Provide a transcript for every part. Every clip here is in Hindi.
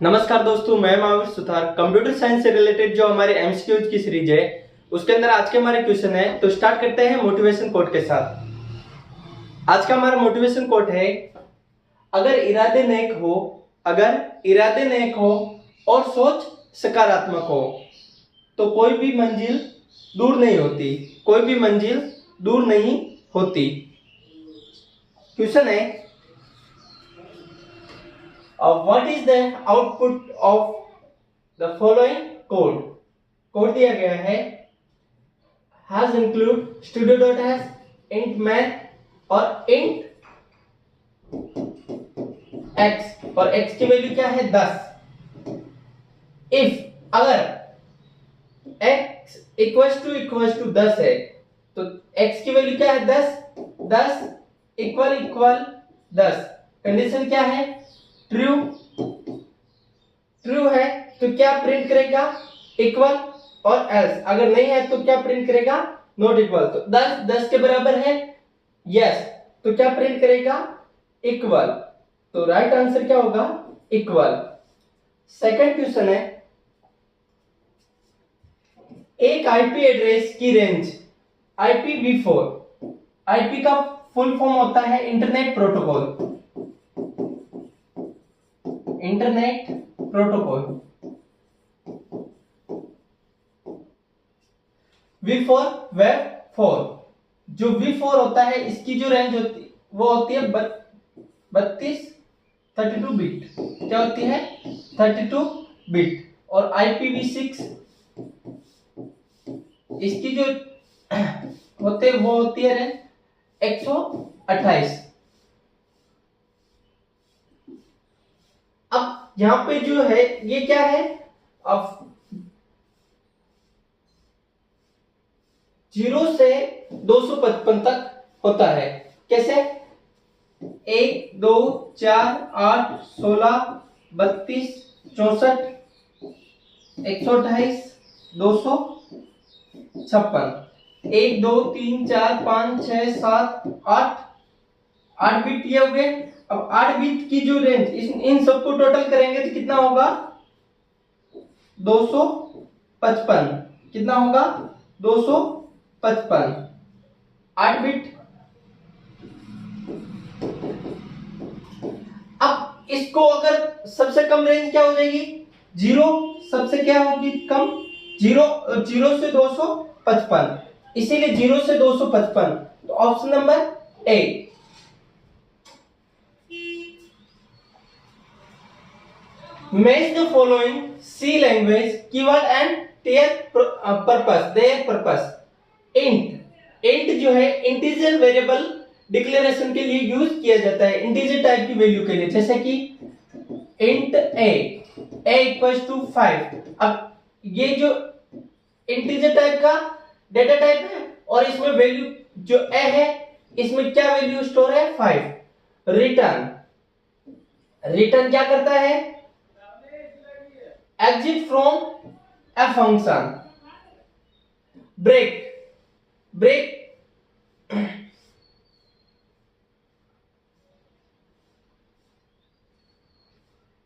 नमस्कार दोस्तों, मैं महावीर सुथार। कंप्यूटर साइंस से रिलेटेड जो हमारे एमसीक्यूज की सीरीज है उसके अंदर आज के हमारे क्वेश्चन है। तो स्टार्ट करते हैं मोटिवेशन कोट के साथ। आज का हमारा मोटिवेशन कोट है, अगर इरादे नेक हो और सोच सकारात्मक हो तो कोई भी मंजिल दूर नहीं होती। क्वेश्चन है, what is the output of the following code? Code दिया गया है, has include studio.h, int math और int x, और x की वैल्यू क्या है 10। if अगर x इक्वल्स टू 10 है तो x की वैल्यू क्या है 10 इक्वल 10। कंडीशन क्या है, ट्रू है तो क्या प्रिंट करेगा, इक्वल, और एल्स अगर नहीं है तो क्या प्रिंट करेगा, नॉट इक्वल। तो 10 के बराबर है, यस, तो क्या प्रिंट करेगा, इक्वल। तो राइट आंसर क्या होगा, इक्वल। सेकंड क्वेश्चन है, एक आईपी एड्रेस की रेंज IPv4, आईपी का फुल फॉर्म होता है इंटरनेट प्रोटोकॉल। V4 वेब 4, जो V4 होता है इसकी जो रेंज होती है 32 बिट। क्या होती है, 32 बिट। और IPv6 इसकी जो वो होती है रेंज 128। अब यहां पे जो है ये क्या है, अब 0 से 255 तक होता है। कैसे, 1 2 4 8 16 32 64 128 256, 1 2 3 4 5 6 7 8 बिट ये हो गए। अब 8 बिट की जो रेंज, इन सबको टोटल करेंगे तो कितना होगा, 255। कितना होगा, 255 8 बिट। अब इसको अगर सबसे कम रेंज क्या हो जाएगी, 0, सबसे क्या होगी कम, 0 से 255, इसीलिए 0 से 255। तो option number A. Match the following C language keyword and their purpose. int जो है इंटीजर वेरिएबल डिक्लेरेशन के लिए यूज किया जाता है, इंटीजर टाइप की वैल्यू के लिए। जैसे कि int a इक्वल्स टू 5। अब ये जो इंटीजर टाइप का डेटा टाइप है और इसमें वैल्यू जो a है इसमें क्या वैल्यू स्टोर है, 5। रिटर्न क्या करता है, exit from a function। break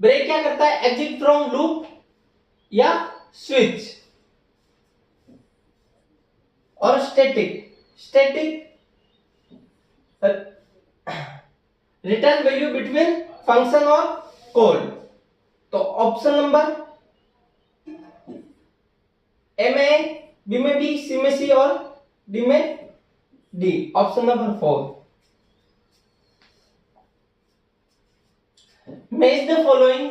क्या करता है, exit from loop या switch। और static return value between function और कोड। तो ऑप्शन नंबर ए में, बी में बी, सी में सी और डी में D, option number 4। Match the following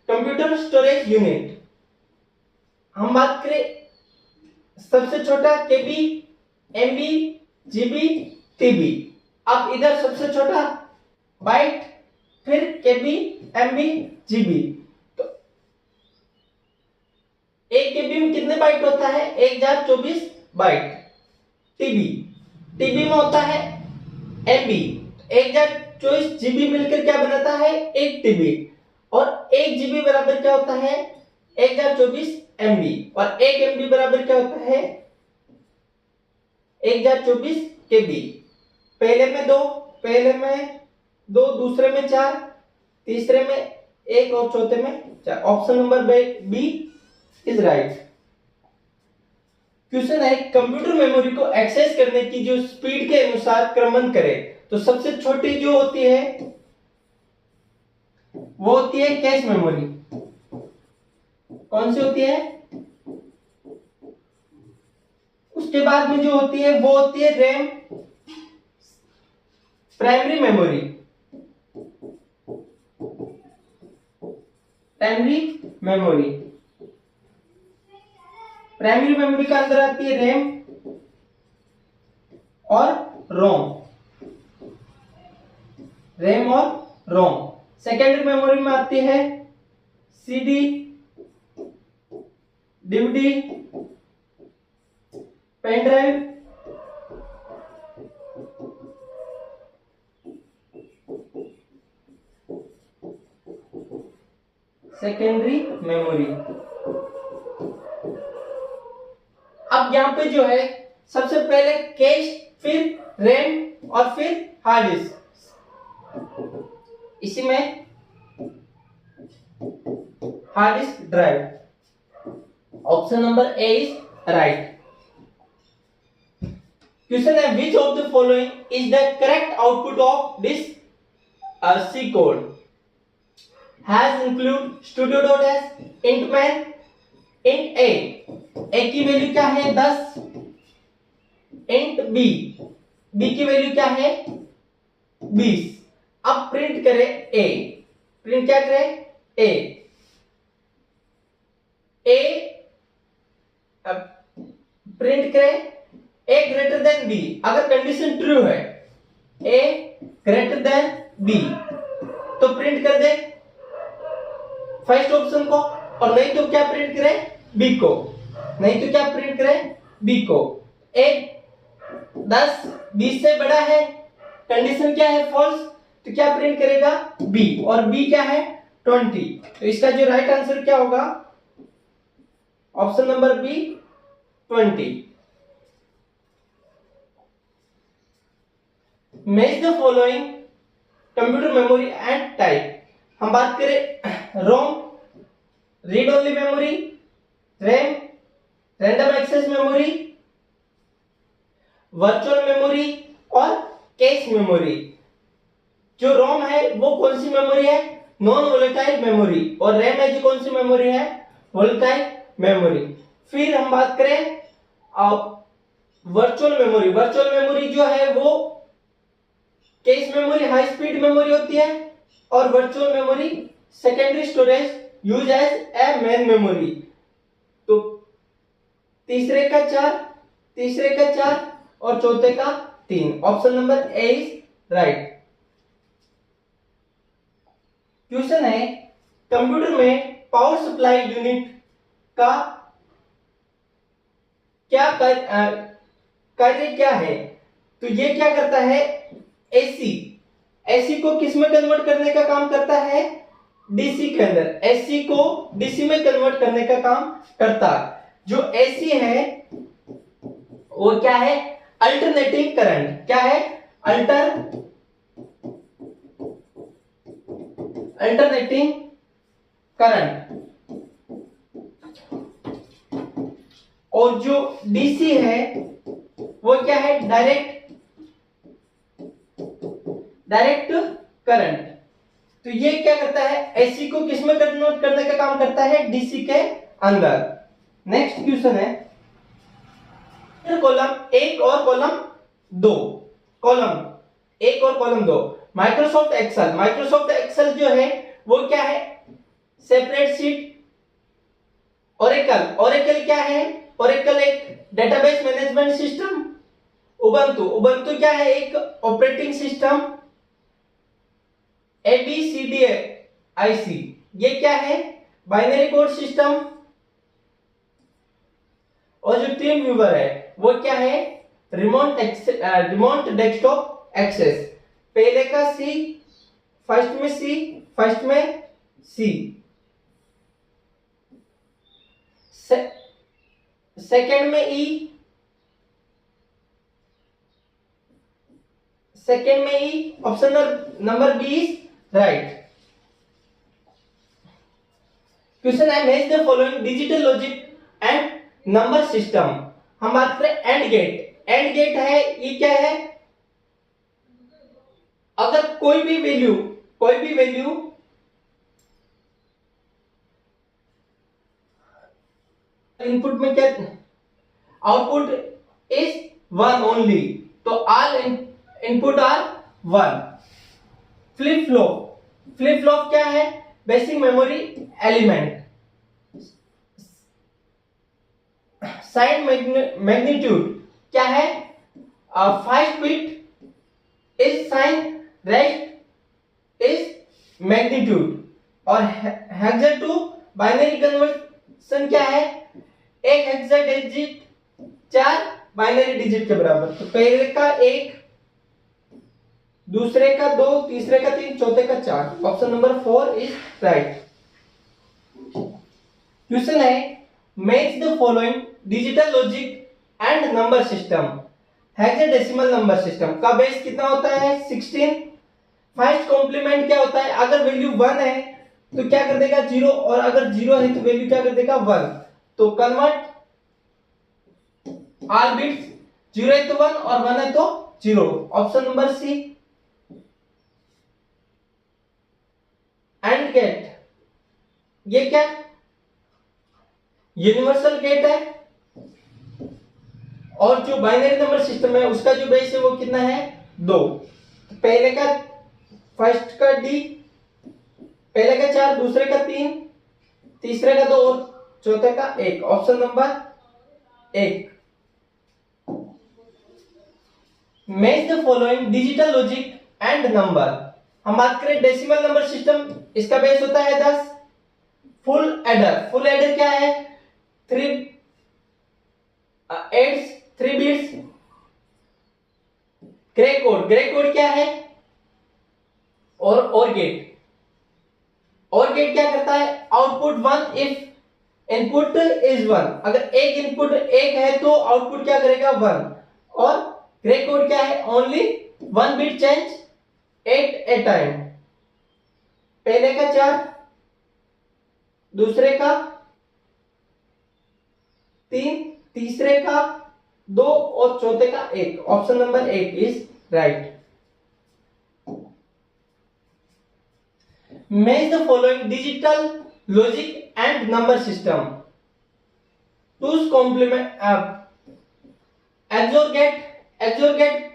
computer storage unit. हम बात करें सबसे छोटा केबी, एमबी, जीबी, टीबी। अब इधर सबसे छोटा बाइट, फिर केबी, एमबी, जीबी। तो एक केबी में कितने बाइट होता है, 1024 बाइट। टीबी में होता है एमबी, 1024 जीबी मिलकर क्या बनाता है, 1 टीबी। और 1 जीबी बराबर क्या होता है, 1024 एमबी। और 1 एमबी बराबर क्या होता है, 1024 केबी। पहले में 2, दूसरे में 4, तीसरे में एक और चौथे में 4। Option number B is right. Question है कंप्यूटर मेमोरी को एक्सेस करने की जो स्पीड के अनुसार क्रमबद्ध करे, तो सबसे छोटी जो होती है वो होती है कैश मेमोरी। कौन सी होती है? उसके बाद में जो होती है वो होती है RAM primary memory. Primary memory primary memory के अंदर आती है रैम और रोम। रैम और रोम। सेकेंडरी मेमोरी में आती है CD, DVD, pen drive, secondary memory. अब यहां पे जो है सबसे पहले कैश, फिर रैम और फिर हार्ड डिस्क। इसी में hard disk drive. Option number A is right. Question है which of the following is the correct output of this C code hash include studio.s, intman, int a की वैल्यू क्या है 10, int b की वैल्यू क्या है 20। अब प्रिंट करें a, प्रिंट क्या करें a अब प्रिंट करें a ग्रेटर देन b। अगर कंडीशन ट्रू है a ग्रेटर देन b तो प्रिंट कर दे फर्स्ट ऑप्शन को, और नहीं तो क्या प्रिंट करें बी को। नहीं तो क्या प्रिंट करें बी को। a 10 20 से बड़ा है, कंडीशन क्या है फॉल्स, तो क्या प्रिंट करेगा बी, और बी क्या है 20। तो इसका जो राइट आंसर क्या होगा option number B 20। Match the following computer memory and type. हम बात करें ROM read only memory, RAM random access memory, virtual memory और कैश मेमोरी। जो रोम है वो कौन सी मेमोरी है नॉन वोलेटाइल मेमोरी, और रैम है जो कौन सी मेमोरी है वोलेटाइल मेमोरी। फिर हम बात करें वर्चुअल मेमोरी। वर्चुअल मेमोरी जो है वो cache memory high speed memory होती है, और virtual memory secondary storage use as a main memory. तो तीसरे का 4 और चौथे का 3। Option number A is right. Question है कंप्यूटर में पावर सप्लाई यूनिट का क्या कार्य क्या है, तो ये क्या करता है एसी को किस में कन्वर्ट करने का काम करता है डीसी के अंदर। एसी को डीसी में कन्वर्ट करने का काम करता है। जो एसी है वो क्या है अल्टरनेटिंग करंट। क्या है अल्टरनेटिंग करंट। और जो डीसी है वो क्या है डायरेक्ट करंट। तो ये क्या करता है एसी को किस में कन्वर्ट करने का काम करता है डीसी के अंदर। नेक्स्ट क्वेश्चन है कॉलम 1 और कॉलम 2। कॉलम 1 और कॉलम 2 माइक्रोसॉफ्ट एक्सेल जो है वो क्या है सेपरेट शीट। ओरेकल क्या है ओरेकल एक डेटाबेस मैनेजमेंट सिस्टम। उबंटू क्या है एक ऑपरेटिंग सिस्टम। ABCDIC ये क्या है बाइनरी कोड सिस्टम। और जो टीम व्यूअर है वो क्या है रिमोट डेस्कटॉप एक्सेस। पहले का सी फर्स्ट में सी सेकंड में E option number B is right. Question है match the following digital logic and number system. हम बात करें एंड गेट। एंड गेट है, ये क्या है, अगर कोई भी वैल्यू इनपुट में क्या आउटपुट इज वन ओनली, तो all input are one. Flip flop क्या है, basic memory element. Sign magnitude क्या है, first bit is sign, rest is magnitude. और हेक्सा टू बाइनरी कन्वर्शन क्या है, एक हेक्सा डिजिट 4 बाइनरी डिजिट के बराबर। तो पहले का 1, दूसरे का 2, तीसरे का 3, चौथे का 4। Option number 4 is right. Question है match the following digital logic and number system. Hexadecimal number system का बेस कितना होता है, 16। फर्स्ट कॉम्प्लीमेंट क्या होता है, अगर वैल्यू 1 है तो क्या कर देगा 0, और अगर 0 है तो वैल्यू क्या कर देगा 1। तो कन्वर्ट ऑल बिट्स, 0 है तो 1 और 1 है तो 0। Option number C. AND gate, ये क्या यूनिवर्सल गेट है, और जो बाइनरी नंबर सिस्टम है उसका जो बेस है वो कितना है 2। पहले का फर्स्ट का डी, पहले का 4, दूसरे का 3, तीसरे का 2 और चौथे का 1। Option number 1। Match the following digital logic and number. हम बात करें डेसिमल नंबर सिस्टम, इसका बेस होता है 10। फुल एडर क्या है, 3 एड्स 3 बिट्स। ग्रे कोड क्या है, और गेट क्या करता है, आउटपुट 1 इफ इनपुट इज 1। अगर एक इनपुट 1 है तो आउटपुट क्या करेगा 1। और ग्रे कोड क्या है, only 1 bit change at A time. पहले का 4, दूसरे का 3, तीसरे का 2 और चौथे का 1। Option number 1 is right. Match the following digital logic and number system. Two's complement XOR gate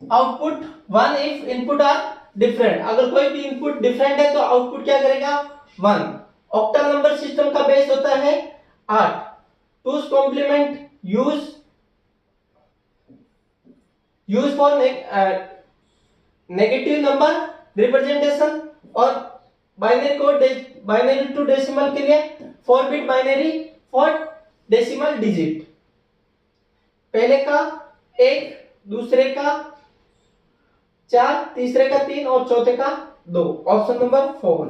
output 1 if input are different. अगर कोई भी इनपुट डिफरेंट है तो आउटपुट क्या करेगा 1। ऑक्टल नंबर सिस्टम का बेस होता है 8। Two's complement use for negative number representation, और बाइनरी टू डेसिमल के लिए 4 bit binary for decimal digit. पहले का 1, दूसरे का 4, तीसरे का 3 और चौथे का 2। Option number 4।